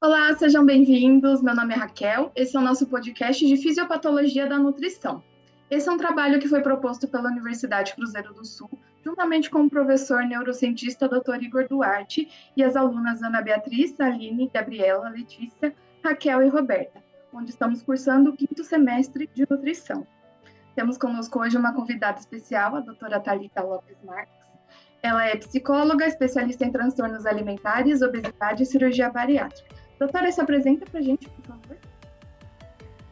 Olá, sejam bem-vindos. Meu nome é Raquel. Esse é o nosso podcast de Fisiopatologia da Nutrição. Esse é um trabalho que foi proposto pela Universidade Cruzeiro do Sul, juntamente com o professor neurocientista Dr. Igor Duarte e as alunas Ana Beatriz, Aline, Gabriela, Letícia, Raquel e Roberta, onde estamos cursando o quinto semestre de nutrição. Temos conosco hoje uma convidada especial, a doutora Thalita Lopes Marques. Ela é psicóloga, especialista em transtornos alimentares, obesidade e cirurgia bariátrica. Doutora, se apresenta para a gente, por favor.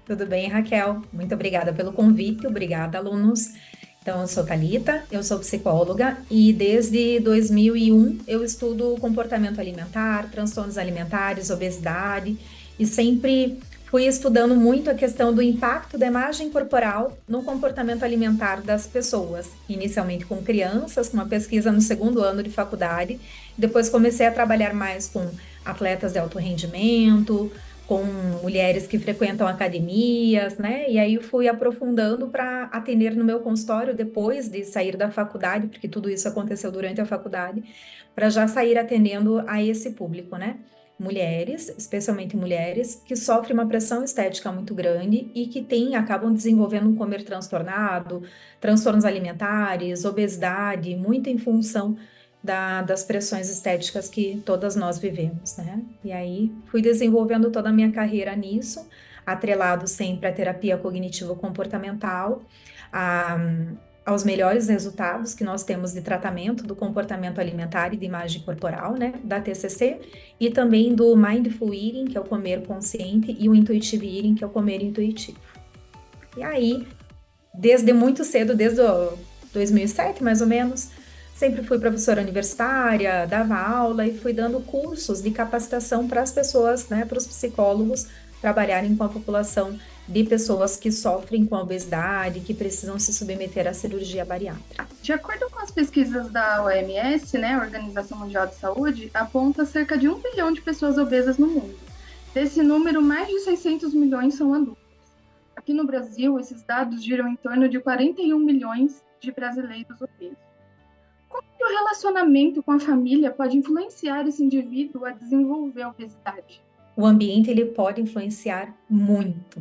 Tudo bem, Raquel? Muito obrigada pelo convite, obrigada, alunos. Então, eu sou Thalita, eu sou psicóloga e desde 2001 eu estudo comportamento alimentar, transtornos alimentares, obesidade e sempre fui estudando muito a questão do impacto da imagem corporal no comportamento alimentar das pessoas. Inicialmente com crianças, com uma pesquisa no segundo ano de faculdade, depois comecei a trabalhar mais com atletas de alto rendimento, com mulheres que frequentam academias, né? E aí fui aprofundando para atender no meu consultório depois de sair da faculdade, porque tudo isso aconteceu durante a faculdade, para já sair atendendo a esse público, né? Mulheres, especialmente mulheres, que sofrem uma pressão estética muito grande e que acabam desenvolvendo um comer transtornado, transtornos alimentares, obesidade, muito em função das pressões estéticas que todas nós vivemos, né? E aí fui desenvolvendo toda a minha carreira nisso, atrelado sempre à terapia cognitivo-comportamental, a, aos melhores resultados que nós temos de tratamento do comportamento alimentar e de imagem corporal, né, da TCC, e também do Mindful Eating, que é o comer consciente, e o Intuitive Eating, que é o comer intuitivo. E aí, desde muito cedo, desde 2007, mais ou menos, sempre fui professora universitária, dava aula e fui dando cursos de capacitação para as pessoas, né, para os psicólogos trabalharem com a população de pessoas que sofrem com a obesidade, que precisam se submeter à cirurgia bariátrica. De acordo com as pesquisas da OMS, né, Organização Mundial de Saúde, aponta cerca de 1 bilhão de pessoas obesas no mundo. Desse número, mais de 600 milhões são adultos. Aqui no Brasil, esses dados giram em torno de 41 milhões de brasileiros obesos. Como que o relacionamento com a família pode influenciar esse indivíduo a desenvolver a obesidade? O ambiente ele pode influenciar muito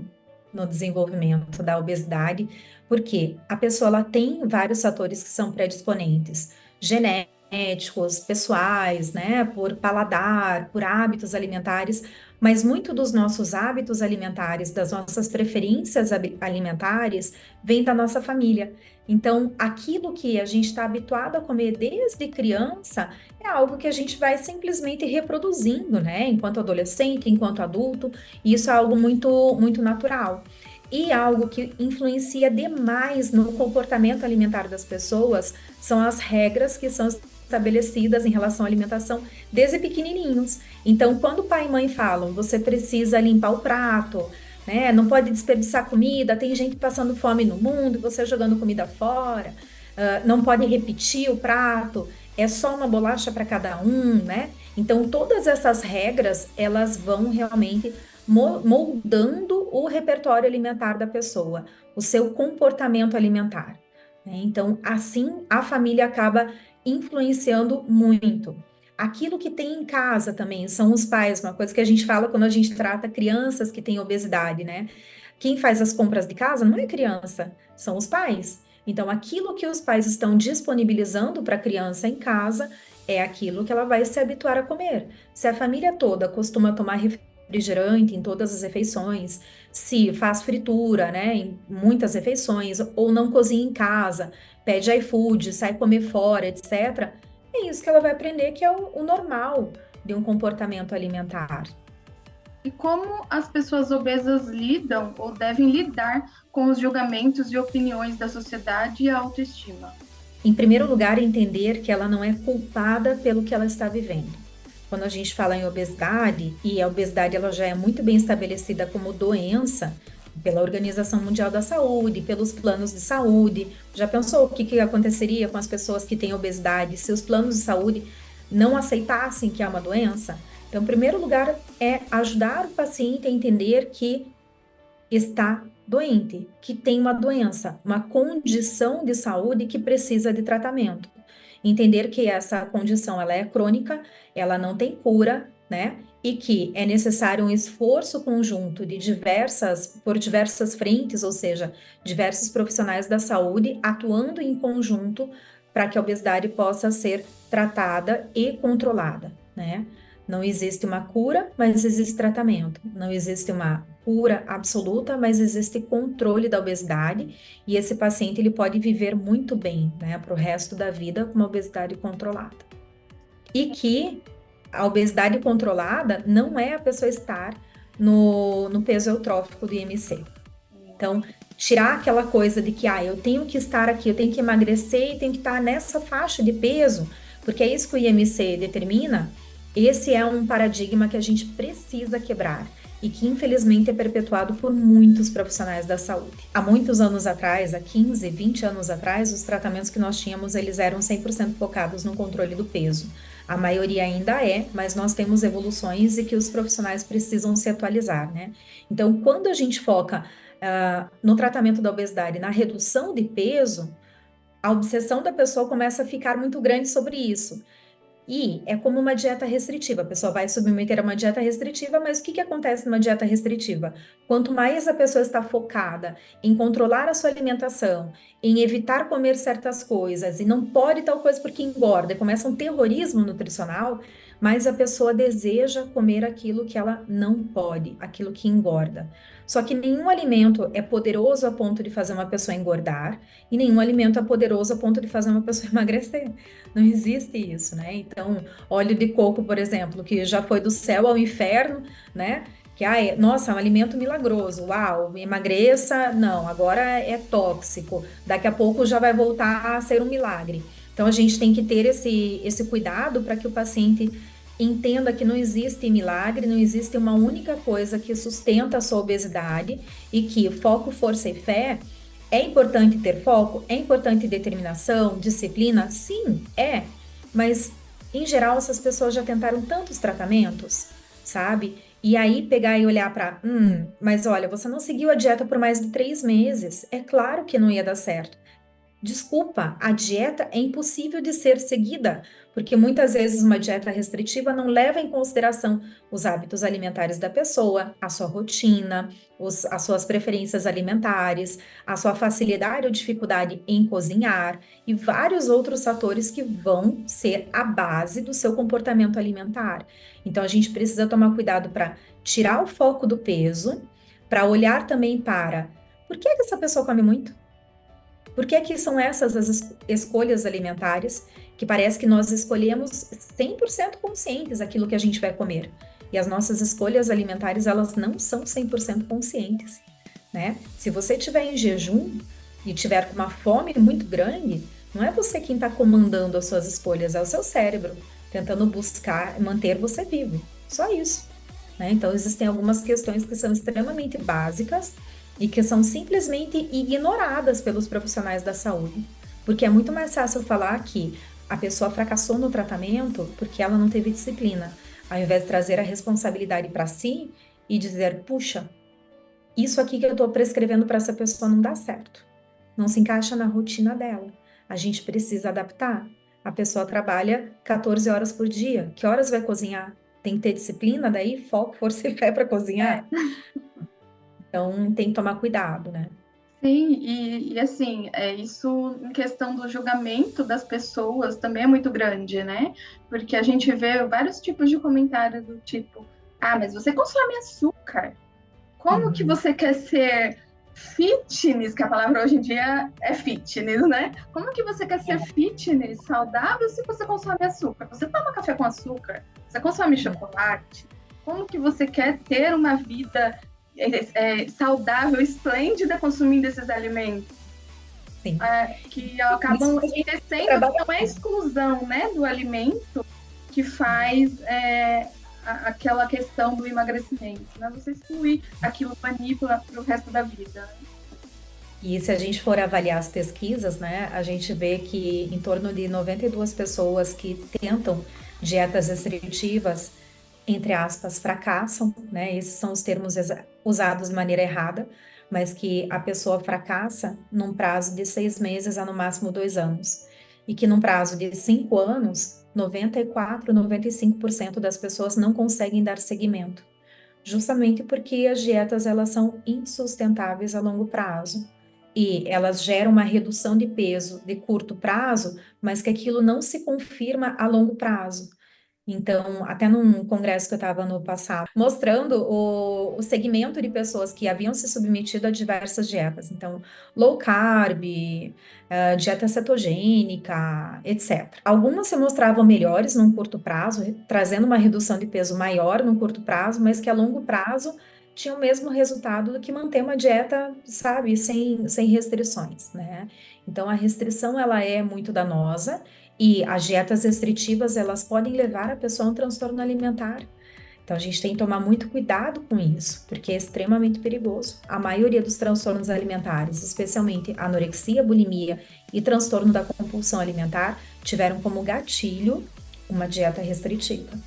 no desenvolvimento da obesidade, porque a pessoa ela tem vários fatores que são predisponentes, genéticos, pessoais, né, por paladar, por hábitos alimentares, mas muito dos nossos hábitos alimentares, das nossas preferências alimentares, vem da nossa família. Então, aquilo que a gente está habituado a comer desde criança é algo que a gente vai simplesmente reproduzindo, né? Enquanto adolescente, enquanto adulto, e isso é algo muito natural. E algo que influencia demais no comportamento alimentar das pessoas são as regras que são estabelecidas em relação à alimentação desde pequenininhos. Então, quando o pai e mãe falam, você precisa limpar o prato, né? Não pode desperdiçar comida, tem gente passando fome no mundo, você jogando comida fora, não pode repetir o prato, é só uma bolacha para cada um, né? Então, todas essas regras, elas vão realmente moldando o repertório alimentar da pessoa, o seu comportamento alimentar, né? Então, assim, a família acaba influenciando muito. Aquilo que tem em casa também são os pais, uma coisa que a gente fala quando a gente trata crianças que têm obesidade, né? Quem faz as compras de casa não é criança, são os pais. Então, aquilo que os pais estão disponibilizando para a criança em casa é aquilo que ela vai se habituar a comer. Se a família toda costuma tomar refrigerante em todas as refeições, se faz fritura, né, em muitas refeições, ou não cozinha em casa, pede iFood, sai comer fora, etc., é isso que ela vai aprender que é o normal de um comportamento alimentar. E como as pessoas obesas lidam ou devem lidar com os julgamentos e opiniões da sociedade e a autoestima? Em primeiro lugar, entender que ela não é culpada pelo que ela está vivendo. Quando a gente fala em obesidade, e a obesidade ela já é muito bem estabelecida como doença pela Organização Mundial da Saúde, pelos planos de saúde. Já pensou o que aconteceria com as pessoas que têm obesidade se os planos de saúde não aceitassem que é uma doença? Então, em primeiro lugar, é ajudar o paciente a entender que está doente, que tem uma doença, uma condição de saúde que precisa de tratamento. Entender que essa condição ela é crônica, ela não tem cura, né? e que é necessário um esforço conjunto por diversas frentes, ou seja, diversos profissionais da saúde atuando em conjunto para que a obesidade possa ser tratada e controlada, né? Não existe uma cura, mas existe tratamento. Não existe uma cura absoluta, mas existe controle da obesidade e esse paciente ele pode viver muito bem, né, para o resto da vida com uma obesidade controlada. E que a obesidade controlada não é a pessoa estar no peso eutrófico do IMC. Então, tirar aquela coisa de que, eu tenho que estar aqui, eu tenho que emagrecer e tenho que estar nessa faixa de peso, porque é isso que o IMC determina, esse é um paradigma que a gente precisa quebrar e que infelizmente é perpetuado por muitos profissionais da saúde. Há muitos anos atrás, há 15, 20 anos atrás, os tratamentos que nós tínhamos, eles eram 100% focados no controle do peso. A maioria ainda é, mas nós temos evoluções e que os profissionais precisam se atualizar, né? Então, quando a gente foca no tratamento da obesidade, na redução de peso, a obsessão da pessoa começa a ficar muito grande sobre isso. E é como uma dieta restritiva. A pessoa vai submeter a uma dieta restritiva, mas o que acontece numa dieta restritiva? Quanto mais a pessoa está focada em controlar a sua alimentação, em evitar comer certas coisas, e não pode tal coisa porque engorda, e começa um terrorismo nutricional, mais a pessoa deseja comer aquilo que ela não pode, aquilo que engorda. Só que nenhum alimento é poderoso a ponto de fazer uma pessoa engordar, e nenhum alimento é poderoso a ponto de fazer uma pessoa emagrecer. Não existe isso, né? Então, óleo de coco, por exemplo, que já foi do céu ao inferno, né? Que, nossa, é um alimento milagroso. Uau, emagreça. Não, agora é tóxico. Daqui a pouco já vai voltar a ser um milagre. Então, a gente tem que ter esse cuidado para que o paciente entenda que não existe milagre, não existe uma única coisa que sustenta a sua obesidade e que foco, força e fé. É importante ter foco? É importante determinação, disciplina? Sim, é. Mas, em geral, essas pessoas já tentaram tantos tratamentos, sabe? E aí pegar e olhar para, mas olha, você não seguiu a dieta por mais de 3 meses. É claro que não ia dar certo. Desculpa, a dieta é impossível de ser seguida, porque muitas vezes uma dieta restritiva não leva em consideração os hábitos alimentares da pessoa, a sua rotina, as suas preferências alimentares, a sua facilidade ou dificuldade em cozinhar e vários outros fatores que vão ser a base do seu comportamento alimentar. Então a gente precisa tomar cuidado para tirar o foco do peso, para olhar também para por que essa pessoa come muito? Por que que são essas as escolhas alimentares que parece que nós escolhemos 100% conscientes aquilo que a gente vai comer? E as nossas escolhas alimentares, elas não são 100% conscientes, né? Se você estiver em jejum e tiver com uma fome muito grande, não é você quem está comandando as suas escolhas, é o seu cérebro, tentando buscar manter você vivo. Só isso, né? Então, existem algumas questões que são extremamente básicas e que são simplesmente ignoradas pelos profissionais da saúde. Porque é muito mais fácil falar que a pessoa fracassou no tratamento porque ela não teve disciplina, ao invés de trazer a responsabilidade para si e dizer, puxa, isso aqui que eu estou prescrevendo para essa pessoa não dá certo, não se encaixa na rotina dela. A gente precisa adaptar. A pessoa trabalha 14 horas por dia. Que horas vai cozinhar? Tem que ter disciplina, daí foco, força e fé para cozinhar. Então, tem que tomar cuidado, né? Sim, e assim, isso em questão do julgamento das pessoas também é muito grande, né? Porque a gente vê vários tipos de comentário do tipo, mas você consome açúcar. Como que você quer ser fitness, que a palavra hoje em dia é fitness, né? Como que você quer ser fitness, saudável, se você consome açúcar? Você toma café com açúcar? Você consome chocolate? Como que você quer ter uma vida saudável, esplêndida, consumindo esses alimentos? Sim. Que acabam enriquecendo, não é a exclusão, né, do alimento que faz aquela questão do emagrecimento, né? Você excluir aquilo, manipula para o resto da vida. E se a gente for avaliar as pesquisas, né, a gente vê que em torno de 92 pessoas que tentam dietas restritivas, entre aspas, fracassam, né? Esses são os termos usados de maneira errada, mas que a pessoa fracassa num prazo de 6 meses a no máximo 2 anos. E que num prazo de 5 anos, 94, 95% das pessoas não conseguem dar seguimento, justamente porque as dietas elas são insustentáveis a longo prazo. E elas geram uma redução de peso de curto prazo, mas que aquilo não se confirma a longo prazo. Então, até num congresso que eu estava no passado, mostrando o segmento de pessoas que haviam se submetido a diversas dietas. Então, low carb, dieta cetogênica, etc. Algumas se mostravam melhores num curto prazo, trazendo uma redução de peso maior num curto prazo, mas que a longo prazo tinha o mesmo resultado do que manter uma dieta, sabe, sem restrições, né? Então, a restrição, ela é muito danosa, e as dietas restritivas, elas podem levar a pessoa a um transtorno alimentar. Então, a gente tem que tomar muito cuidado com isso, porque é extremamente perigoso. A maioria dos transtornos alimentares, especialmente anorexia, bulimia e transtorno da compulsão alimentar, tiveram como gatilho uma dieta restritiva.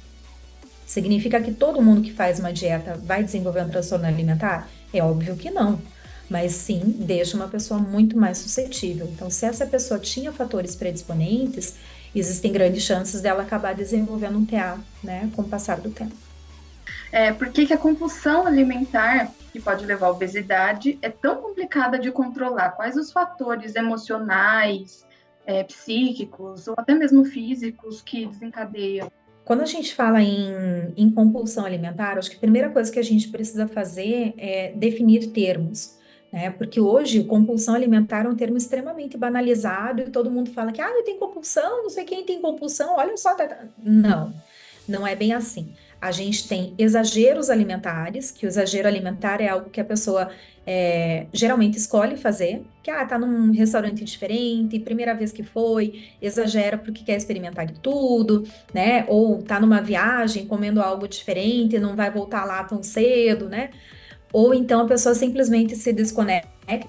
Significa que todo mundo que faz uma dieta vai desenvolver um transtorno alimentar? É óbvio que não, mas sim deixa uma pessoa muito mais suscetível. Então, se essa pessoa tinha fatores predisponentes, existem grandes chances dela acabar desenvolvendo um TA, né, com o passar do tempo. Por que a compulsão alimentar, que pode levar à obesidade, é tão complicada de controlar? Quais os fatores emocionais, psíquicos ou até mesmo físicos que desencadeiam? Quando a gente fala em compulsão alimentar, acho que a primeira coisa que a gente precisa fazer é definir termos, né? Porque hoje compulsão alimentar é um termo extremamente banalizado e todo mundo fala que, eu tenho compulsão, não sei quem tem compulsão, olha só. Não, não é bem assim. A gente tem exageros alimentares, que o exagero alimentar é algo que a pessoa geralmente escolhe fazer, que tá num restaurante diferente, primeira vez que foi, exagera porque quer experimentar de tudo, né? Ou tá numa viagem comendo algo diferente, não vai voltar lá tão cedo, né? Ou então a pessoa simplesmente se desconecta,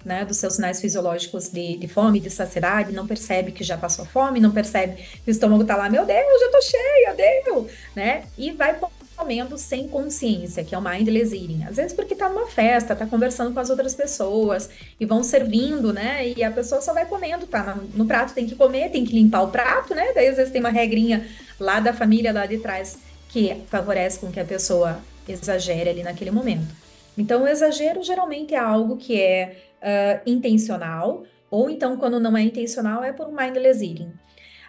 né, dos seus sinais fisiológicos de fome, de saciedade, não percebe que já passou fome, não percebe que o estômago tá lá, meu Deus, já tô cheia, Deus, né? E vai comendo sem consciência, que é o mindless eating. Às vezes porque tá numa festa, tá conversando com as outras pessoas e vão servindo, né? E a pessoa só vai comendo, tá no prato, tem que comer, tem que limpar o prato, né? Daí às vezes tem uma regrinha lá da família lá de trás que favorece com que a pessoa exagere ali naquele momento. Então, o exagero geralmente é algo que é intencional, ou então, quando não é intencional, é por um mindless eating.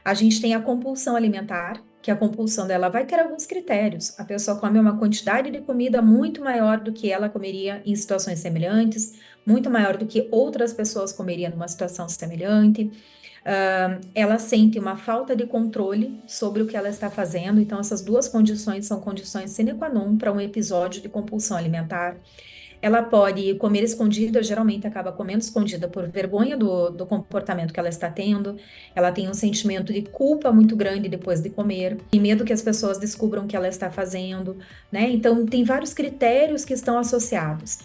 A gente tem a compulsão alimentar, que a compulsão dela vai ter alguns critérios. A pessoa come uma quantidade de comida muito maior do que ela comeria em situações semelhantes, muito maior do que outras pessoas comeriam numa situação semelhante. Ela sente uma falta de controle sobre o que ela está fazendo, então essas duas condições são condições sine qua non para um episódio de compulsão alimentar. Ela pode comer escondida, geralmente acaba comendo escondida por vergonha do comportamento que ela está tendo. Ela tem um sentimento de culpa muito grande depois de comer, e medo que as pessoas descubram o que ela está fazendo, né? Então, tem vários critérios que estão associados.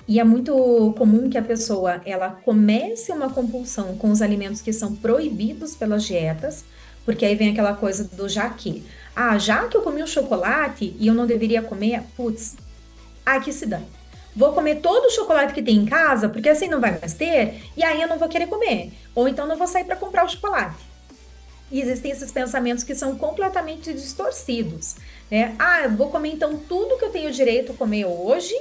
E é muito comum que a pessoa ela comece uma compulsão com os alimentos que são proibidos pelas dietas, porque aí vem aquela coisa do já que. Já que eu comi um chocolate e eu não deveria comer, putz, que se dane. Vou comer todo o chocolate que tem em casa, porque assim não vai mais ter, e aí eu não vou querer comer. Ou então não vou sair para comprar o chocolate. E existem esses pensamentos que são completamente distorcidos, né? Eu vou comer então tudo que eu tenho direito a comer hoje,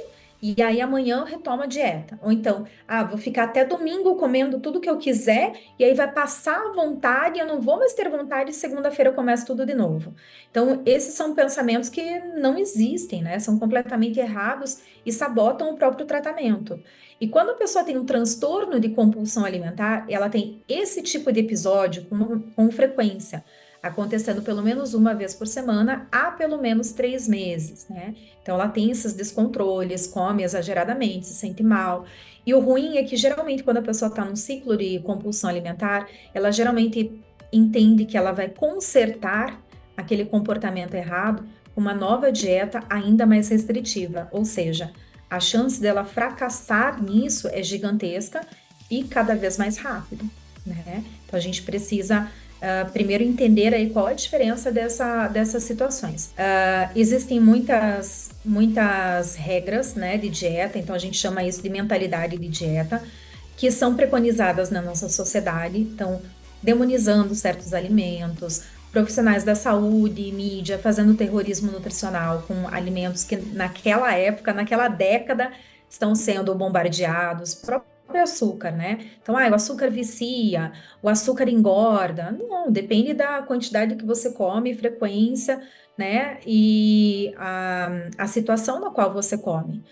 e aí amanhã eu retomo a dieta. Ou então, vou ficar até domingo comendo tudo que eu quiser, e aí vai passar a vontade, eu não vou mais ter vontade, e segunda-feira eu começo tudo de novo. Então, esses são pensamentos que não existem, né? São completamente errados e sabotam o próprio tratamento. E quando a pessoa tem um transtorno de compulsão alimentar, ela tem esse tipo de episódio com frequência, acontecendo pelo menos uma vez por semana há pelo menos 3 meses, né? Então, ela tem esses descontroles, come exageradamente, se sente mal. E o ruim é que, geralmente, quando a pessoa está num ciclo de compulsão alimentar, ela geralmente entende que ela vai consertar aquele comportamento errado com uma nova dieta ainda mais restritiva, ou seja, a chance dela fracassar nisso é gigantesca e cada vez mais rápido, né? Então, a gente precisa primeiro entender aí qual é a diferença dessas situações. Existem muitas regras, né, de dieta, então a gente chama isso de mentalidade de dieta, que são preconizadas na nossa sociedade, então demonizando certos alimentos, profissionais da saúde, mídia, fazendo terrorismo nutricional com alimentos que naquela época, naquela década, estão sendo bombardeados. Próprio açúcar, né? Então, o açúcar vicia, o açúcar engorda. Não, depende da quantidade que você come, frequência, né? E a situação na qual você come.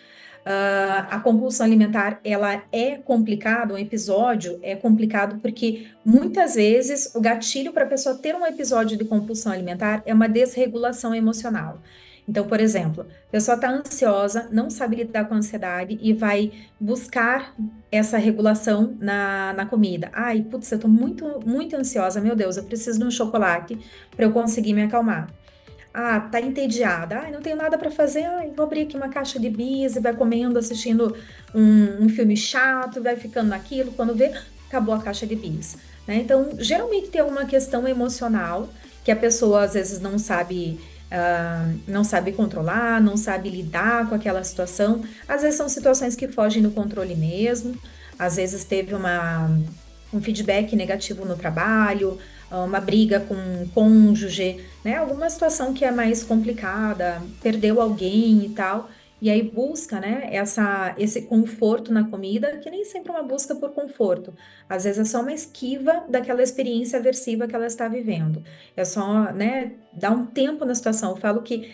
A compulsão alimentar, ela é complicada, um episódio é complicado porque muitas vezes o gatilho para a pessoa ter um episódio de compulsão alimentar é uma desregulação emocional. Então, por exemplo, a pessoa está ansiosa, não sabe lidar com a ansiedade e vai buscar essa regulação na comida. Ai, putz, eu estou muito, muito ansiosa, meu Deus, eu preciso de um chocolate para eu conseguir me acalmar. Ah, tá entediada. Ai, não tenho nada para fazer. Ai, vou abrir aqui uma caixa de bis e vai comendo, assistindo um filme chato, vai ficando naquilo. Quando vê, acabou a caixa de bis, né? Então, geralmente tem alguma questão emocional que a pessoa às vezes não sabe controlar, não sabe lidar com aquela situação. Às vezes são situações que fogem do controle mesmo. Às vezes teve um feedback negativo no trabalho, uma briga com um cônjuge, né? Alguma situação que é mais complicada, perdeu alguém e tal, e aí busca, né, esse conforto na comida, que nem sempre é uma busca por conforto, às vezes é só uma esquiva daquela experiência aversiva que ela está vivendo, é só, né, dar um tempo na situação. Eu falo que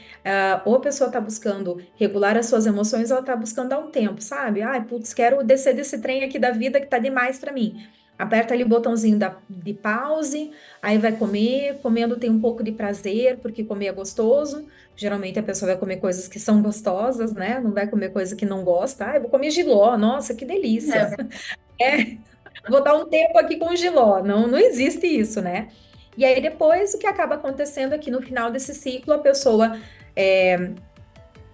ou a pessoa está buscando regular as suas emoções, ou ela está buscando dar um tempo, sabe? Ai, putz, quero descer desse trem aqui da vida que tá demais para mim. Aperta ali o botãozinho de pause, aí vai comer, comendo tem um pouco de prazer, porque comer é gostoso. Geralmente a pessoa vai comer coisas que são gostosas, né? Não vai comer coisa que não gosta. Ah, eu vou comer jiló, nossa, que delícia. É, É, vou dar um tempo aqui com jiló. Não, não existe isso, né? E aí depois o que acaba acontecendo é que no final desse ciclo a pessoa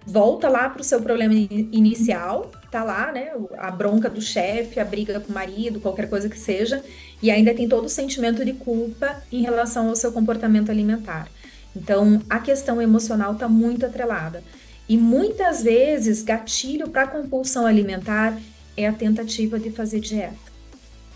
volta lá para o seu problema inicial, tá lá, né? A bronca do chefe, a briga com o marido, qualquer coisa que seja, e ainda tem todo o sentimento de culpa em relação ao seu comportamento alimentar. Então, a questão emocional está muito atrelada. E muitas vezes, gatilho para compulsão alimentar é a tentativa de fazer dieta,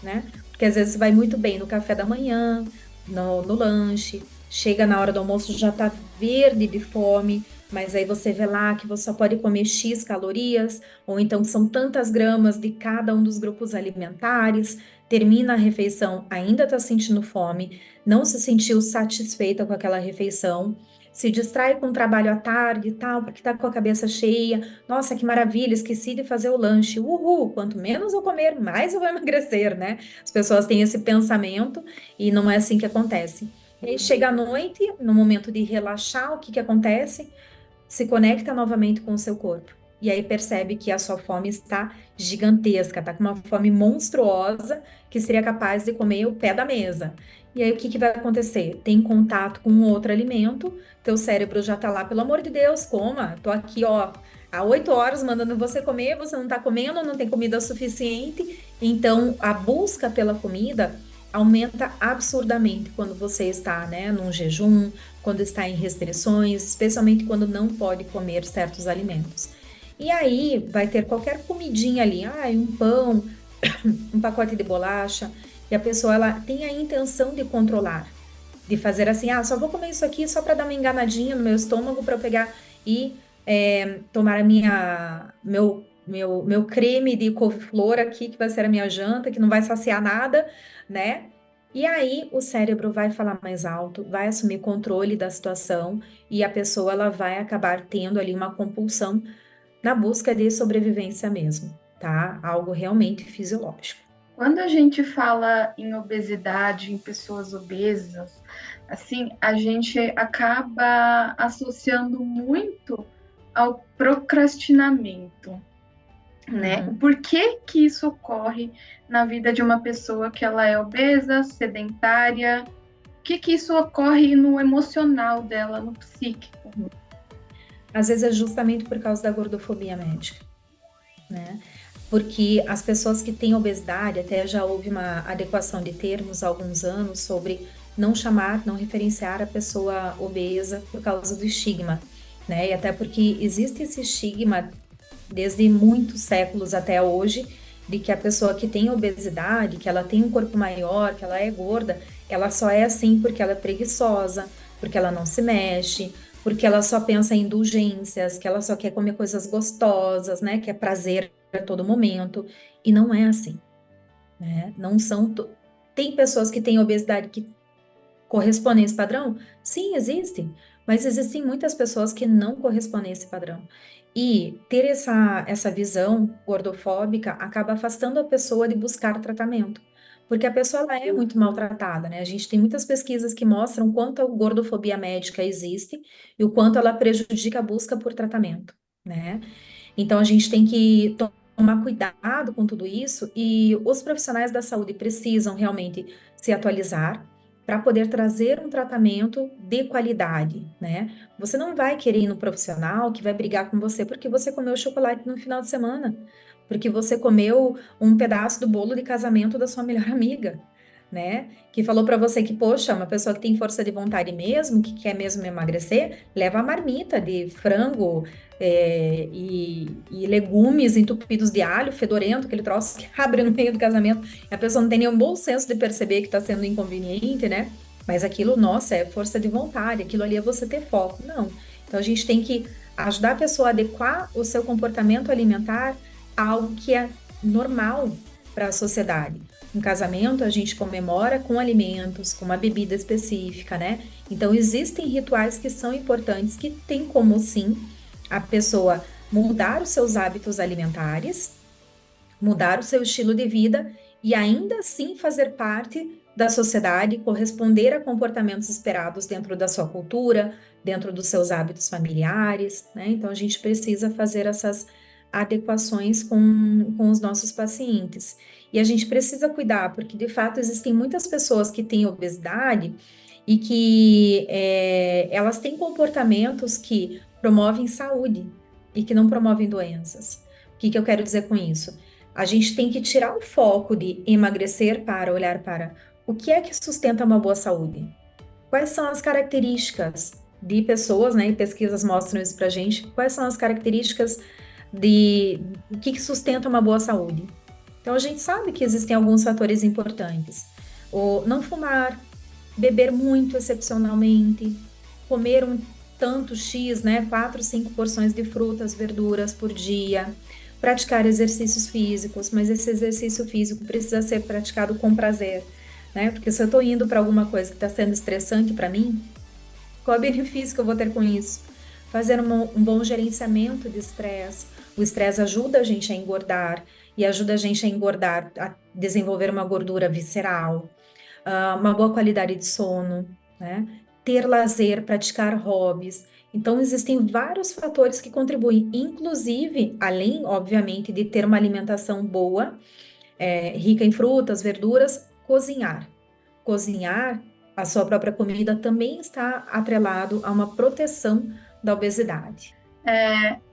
né? Porque às vezes vai muito bem no café da manhã, no lanche, chega na hora do almoço já tá verde de fome, mas aí você vê lá que você só pode comer X calorias, ou então são tantas gramas de cada um dos grupos alimentares, termina a refeição, ainda tá sentindo fome, não se sentiu satisfeita com aquela refeição, se distrai com o trabalho à tarde e tal, porque tá com a cabeça cheia. Nossa, que maravilha, esqueci de fazer o lanche. Uhul, quanto menos eu comer, mais eu vou emagrecer, né? As pessoas têm esse pensamento e não é assim que acontece. E aí chega à noite, no momento de relaxar, o que que acontece? Se conecta novamente com o seu corpo. E aí percebe que a sua fome está gigantesca, tá com uma fome monstruosa que seria capaz de comer o pé da mesa. E aí o que que vai acontecer? Tem contato com um outro alimento, teu cérebro já tá lá, pelo amor de Deus, coma. Tô aqui, ó, há 8 horas mandando você comer, você não tá comendo, não tem comida suficiente. Então a busca pela comida aumenta absurdamente quando você está, né, num jejum, quando está em restrições, especialmente quando não pode comer certos alimentos. E aí vai ter qualquer comidinha ali, um pão, um pacote de bolacha, e a pessoa ela tem a intenção de controlar, de fazer assim, só vou comer isso aqui só para dar uma enganadinha no meu estômago para eu pegar e tomar meu creme de couve-flor aqui, que vai ser a minha janta, que não vai saciar nada, né? E aí o cérebro vai falar mais alto, vai assumir controle da situação e a pessoa ela vai acabar tendo ali uma compulsão na busca de sobrevivência mesmo, tá? Algo realmente fisiológico. quando a gente fala em obesidade, em pessoas obesas, assim, a gente acaba associando muito ao procrastinamento, né? O Uhum. porquê que isso ocorre na vida de uma pessoa que ela é obesa, sedentária? O que isso ocorre no emocional dela, no psíquico? Às vezes é justamente por causa da gordofobia médica, né? Porque as pessoas que têm obesidade, até já houve uma adequação de termos há alguns anos sobre não chamar, não referenciar a pessoa obesa por causa do estigma, né? E até porque existe esse estigma desde muitos séculos até hoje, de que a pessoa que tem obesidade, que ela tem um corpo maior, que ela é gorda, ela só é assim porque ela é preguiçosa, porque ela não se mexe, porque ela só pensa em indulgências, que ela só quer comer coisas gostosas, né? Que é prazer a todo momento. E não é assim, né? Não são. Tem pessoas que têm obesidade que correspondem a esse padrão? Sim, existem. Mas existem muitas pessoas que não correspondem a esse padrão. E ter essa visão gordofóbica acaba afastando a pessoa de buscar tratamento. Porque a pessoa ela é muito maltratada, né? A gente tem muitas pesquisas que mostram o quanto a gordofobia médica existe e o quanto ela prejudica a busca por tratamento, né? Então a gente tem que tomar cuidado com tudo isso e os profissionais da saúde precisam realmente se atualizar para poder trazer um tratamento de qualidade, né? Você não vai querer ir no profissional que vai brigar com você porque você comeu chocolate no final de semana, porque você comeu um pedaço do bolo de casamento da sua melhor amiga, né? Que falou para você que, poxa, uma pessoa que tem força de vontade mesmo, que quer mesmo emagrecer, leva a marmita de frango, e legumes entupidos de alho, fedorento, aquele troço que abre no meio do casamento, e a pessoa não tem nenhum bom senso de perceber que está sendo inconveniente, né? Mas aquilo, nossa, é força de vontade, aquilo ali é você ter foco. Não. Então a gente tem que ajudar a pessoa a adequar o seu comportamento alimentar a algo que é normal para a sociedade. Um casamento a gente comemora com alimentos, com uma bebida específica, né? Então existem rituais que são importantes, que tem como sim a pessoa mudar os seus hábitos alimentares, mudar o seu estilo de vida e ainda assim fazer parte da sociedade, corresponder a comportamentos esperados dentro da sua cultura, dentro dos seus hábitos familiares, né? Então a gente precisa fazer essas adequações com os nossos pacientes. E a gente precisa cuidar, porque de fato existem muitas pessoas que têm obesidade e que elas têm comportamentos que promovem saúde e que não promovem doenças. O que eu quero dizer com isso? A gente tem que tirar o foco de emagrecer para olhar para o que é que sustenta uma boa saúde. Quais são as características de pessoas, né? E pesquisas mostram isso para a gente. Quais são as características de o que sustenta uma boa saúde? Então a gente sabe que existem alguns fatores importantes. O não fumar, beber muito excepcionalmente, comer um tanto X, né? 4, 5 porções de frutas, verduras por dia, praticar exercícios físicos, mas esse exercício físico precisa ser praticado com prazer, né? Porque se eu estou indo para alguma coisa que está sendo estressante para mim, qual é o benefício que eu vou ter com isso? Fazer um bom gerenciamento de estresse. O estresse ajuda a gente a engordar e ajuda a gente a engordar, a desenvolver uma gordura visceral, uma boa qualidade de sono, né? Ter lazer, praticar hobbies. Então, existem vários fatores que contribuem, inclusive, além, obviamente, de ter uma alimentação boa, rica em frutas, verduras, cozinhar. Cozinhar a sua própria comida também está atrelado a uma proteção da obesidade.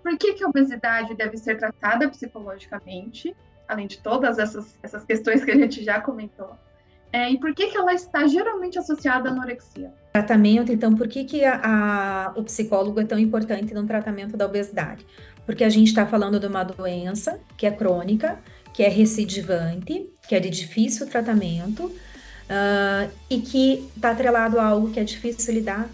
Por que a obesidade deve ser tratada psicologicamente, além de todas essas questões que a gente já comentou? E por que ela está geralmente associada à anorexia? Tratamento, então, por que o psicólogo é tão importante no tratamento da obesidade? Porque a gente está falando de uma doença que é crônica, que é recidivante, que é de difícil tratamento, e que está atrelado a algo que é difícil lidar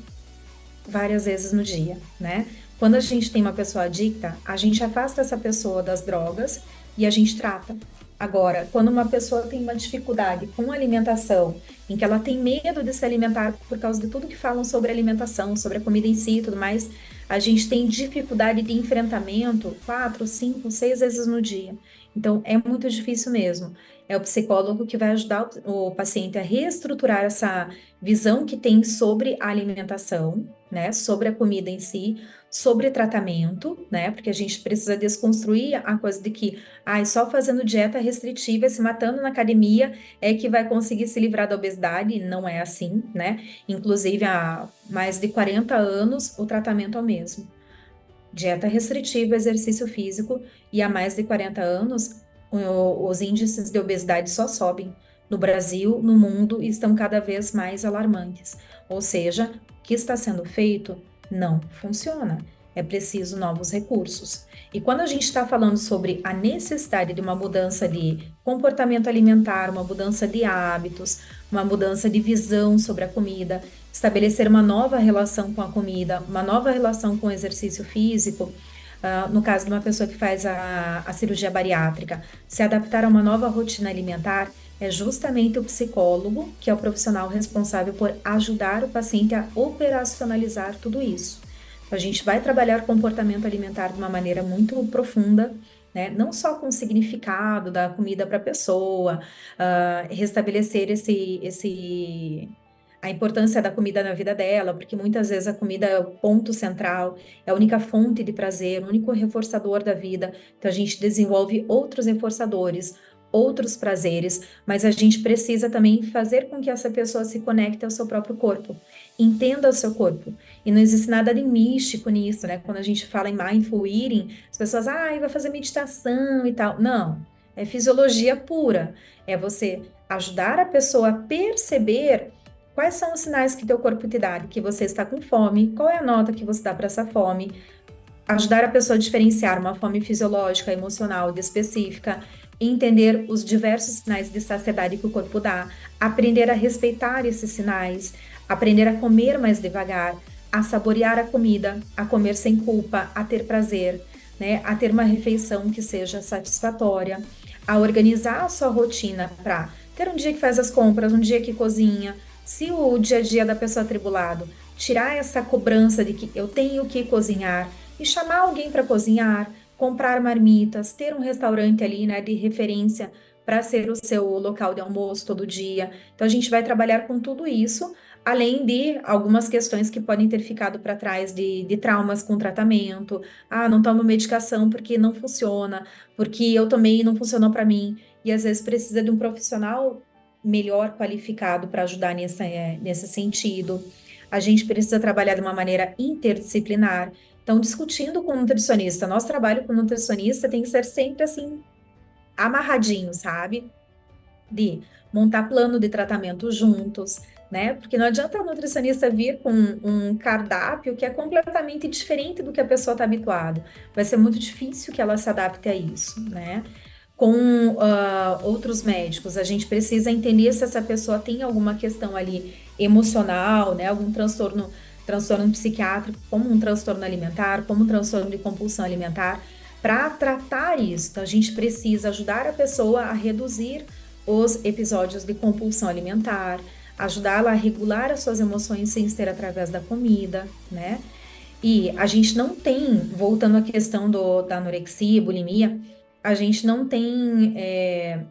várias vezes no dia, né? Quando a gente tem uma pessoa adicta, a gente afasta essa pessoa das drogas e a gente trata. Agora, quando uma pessoa tem uma dificuldade com alimentação, em que ela tem medo de se alimentar por causa de tudo que falam sobre alimentação, sobre a comida em si e tudo mais, a gente tem dificuldade de enfrentamento 4, 5, 6 vezes no dia. Então, é muito difícil mesmo. É o psicólogo que vai ajudar o paciente a reestruturar essa visão que tem sobre a alimentação, né, sobre a comida em si, sobre tratamento, né, porque a gente precisa desconstruir a coisa de que, só fazendo dieta restritiva, se matando na academia, é que vai conseguir se livrar da obesidade, e não é assim, né, inclusive há mais de 40 anos o tratamento é o mesmo. Dieta restritiva, exercício físico, e há mais de 40 anos os índices de obesidade só sobem. No Brasil, no mundo, estão cada vez mais alarmantes. Ou seja, o que está sendo feito não funciona. é preciso novos recursos. E quando a gente está falando sobre a necessidade de uma mudança de comportamento alimentar, uma mudança de hábitos, uma mudança de visão sobre a comida, estabelecer uma nova relação com a comida, uma nova relação com o exercício físico, no caso de uma pessoa que faz a cirurgia bariátrica, se adaptar a uma nova rotina alimentar, é justamente o psicólogo, que é o profissional responsável por ajudar o paciente a operacionalizar tudo isso. Então, a gente vai trabalhar comportamento alimentar de uma maneira muito profunda, né? Não só com o significado da comida para a pessoa, restabelecer a importância da comida na vida dela, porque muitas vezes a comida é o ponto central, é a única fonte de prazer, o único reforçador da vida. Então a gente desenvolve outros reforçadores, outros prazeres, mas a gente precisa também fazer com que essa pessoa se conecte ao seu próprio corpo, entenda o seu corpo. E não existe nada de místico nisso, né? Quando a gente fala em mindful eating, as pessoas, vai fazer meditação e tal. Não, é fisiologia pura. É você ajudar a pessoa a perceber quais são os sinais que teu corpo te dá de que você está com fome, qual é a nota que você dá para essa fome, ajudar a pessoa a diferenciar uma fome fisiológica, emocional, de específica, entender os diversos sinais de saciedade que o corpo dá, aprender a respeitar esses sinais, aprender a comer mais devagar, a saborear a comida, a comer sem culpa, a ter prazer, né, a ter uma refeição que seja satisfatória, a organizar a sua rotina para ter um dia que faz as compras, um dia que cozinha. Se o dia a dia da pessoa é atribulado, tirar essa cobrança de que eu tenho que cozinhar e chamar alguém para cozinhar, comprar marmitas, ter um restaurante ali, né, de referência para ser o seu local de almoço todo dia. Então a gente vai trabalhar com tudo isso, além de algumas questões que podem ter ficado para trás de traumas com tratamento. Não tomo medicação porque não funciona, porque eu tomei e não funcionou para mim. E às vezes precisa de um profissional melhor qualificado para ajudar nesse sentido. A gente precisa trabalhar de uma maneira interdisciplinar. Então, discutindo com o nutricionista, nosso trabalho com o nutricionista tem que ser sempre assim, amarradinho, sabe? De montar plano de tratamento juntos, né? Porque não adianta o nutricionista vir com um cardápio que é completamente diferente do que a pessoa está habituada. Vai ser muito difícil que ela se adapte a isso, né? Com outros médicos, a gente precisa entender se essa pessoa tem alguma questão ali emocional, né? Algum transtorno psiquiátrico, como um transtorno alimentar, como um transtorno de compulsão alimentar. Para tratar isso, então a gente precisa ajudar a pessoa a reduzir os episódios de compulsão alimentar, ajudá-la a regular as suas emoções sem ser através da comida, né? E a gente não tem, voltando à questão da anorexia e bulimia, a gente não tem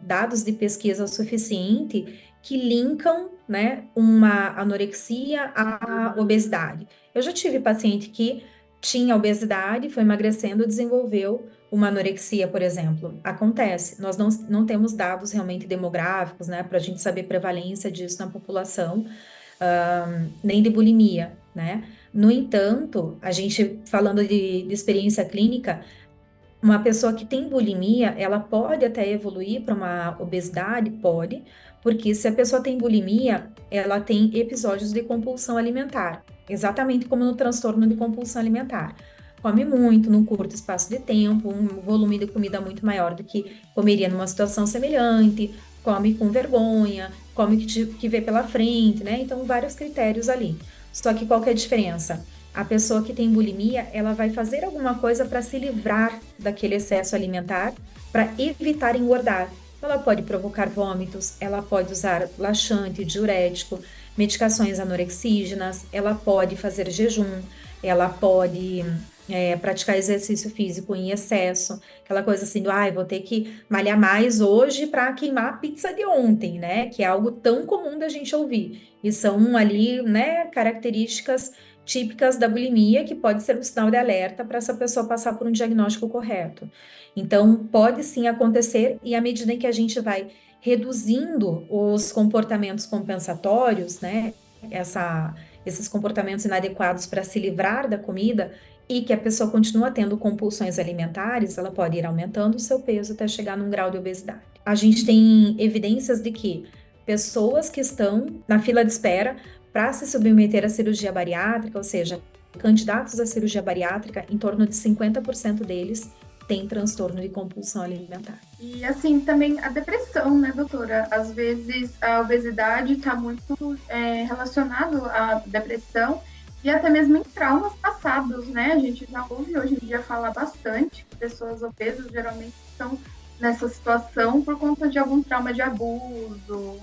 dados de pesquisa o suficiente que linkam, né, uma anorexia à obesidade. Eu já tive paciente que tinha obesidade, foi emagrecendo, desenvolveu uma anorexia, por exemplo. Acontece, nós não temos dados realmente demográficos, né, para a gente saber prevalência disso na população, nem de bulimia, né? No entanto, a gente falando de experiência clínica, uma pessoa que tem bulimia, ela pode até evoluir para uma obesidade? Pode, porque se a pessoa tem bulimia, ela tem episódios de compulsão alimentar, exatamente como no transtorno de compulsão alimentar. Come muito num curto espaço de tempo, um volume de comida muito maior do que comeria numa situação semelhante, come com vergonha, come que vê pela frente, né? Então, vários critérios ali. Só que qual que é a diferença? A pessoa que tem bulimia, ela vai fazer alguma coisa para se livrar daquele excesso alimentar, para evitar engordar. Ela pode provocar vômitos, ela pode usar laxante, diurético, medicações anorexígenas, ela pode fazer jejum, ela pode praticar exercício físico em excesso, aquela coisa assim do, vou ter que malhar mais hoje para queimar a pizza de ontem, né? Que é algo tão comum da gente ouvir. E são ali, né, características típicas da bulimia, que pode ser um sinal de alerta para essa pessoa passar por um diagnóstico correto. Então, pode sim acontecer, e à medida em que a gente vai reduzindo os comportamentos compensatórios, né, esses comportamentos inadequados para se livrar da comida, e que a pessoa continua tendo compulsões alimentares, ela pode ir aumentando o seu peso até chegar num grau de obesidade. A gente tem evidências de que pessoas que estão na fila de espera para se submeter à cirurgia bariátrica, ou seja, candidatos à cirurgia bariátrica, em torno de 50% deles têm transtorno de compulsão alimentar. E assim, também a depressão, né, doutora? Às vezes a obesidade está muito relacionado à depressão e até mesmo em traumas passados, né? A gente já ouve hoje em dia falar bastante que pessoas obesas geralmente estão nessa situação por conta de algum trauma de abuso.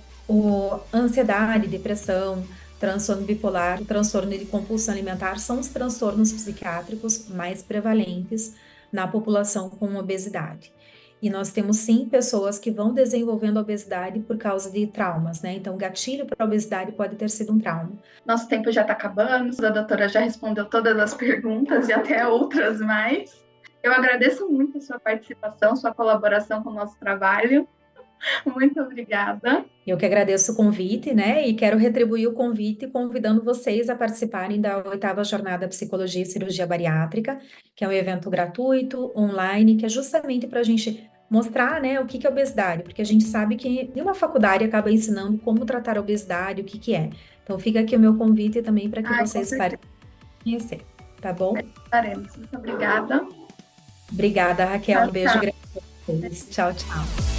Ansiedade, depressão, transtorno bipolar, transtorno de compulsão alimentar são os transtornos psiquiátricos mais prevalentes na população com obesidade. E nós temos sim pessoas que vão desenvolvendo obesidade por causa de traumas, né? Então, gatilho para a obesidade pode ter sido um trauma. Nosso tempo já está acabando, a doutora já respondeu todas as perguntas e até outras mais. Eu agradeço muito a sua participação, sua colaboração com o nosso trabalho. Muito obrigada. Eu que agradeço o convite, né? E quero retribuir o convite convidando vocês a participarem da 8ª Jornada Psicologia e Cirurgia Bariátrica, que é um evento gratuito, online, que é justamente para a gente mostrar, né, o que é obesidade, porque a gente sabe que nenhuma faculdade acaba ensinando como tratar a obesidade, o que é. Então fica aqui o meu convite também para que vocês conhecer, tá bom? Estaremos. Muito obrigada. Obrigada, Raquel. Tchau, Um beijo tchau. grande para vocês. Tchau, tchau.